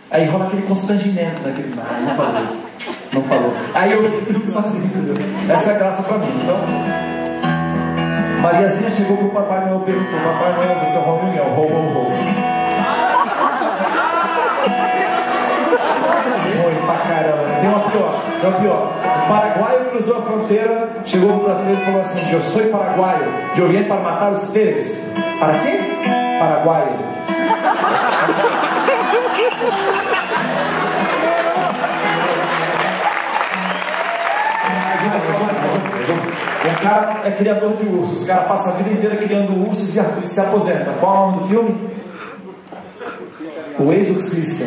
Aí rola aquele constrangimento daquele. Ah, não falou isso. Não falou. Aí eu fico sozinho, entendeu? Essa é a graça pra mim. Então, Mariazinha chegou pro Papai Noel e perguntou: Papai Noel, você é o Rominho? Ho. Ruim pra caramba. Tem uma pior. O paraguaio cruzou a fronteira, chegou pro brasileiro e falou assim: eu sou paraguaio, de Oriente para matar os ustedes. Para quê? Paraguaio. O cara é criador de ursos. O cara passa a vida inteira criando ursos e se aposenta. Qual é o nome do filme? O Exorcista.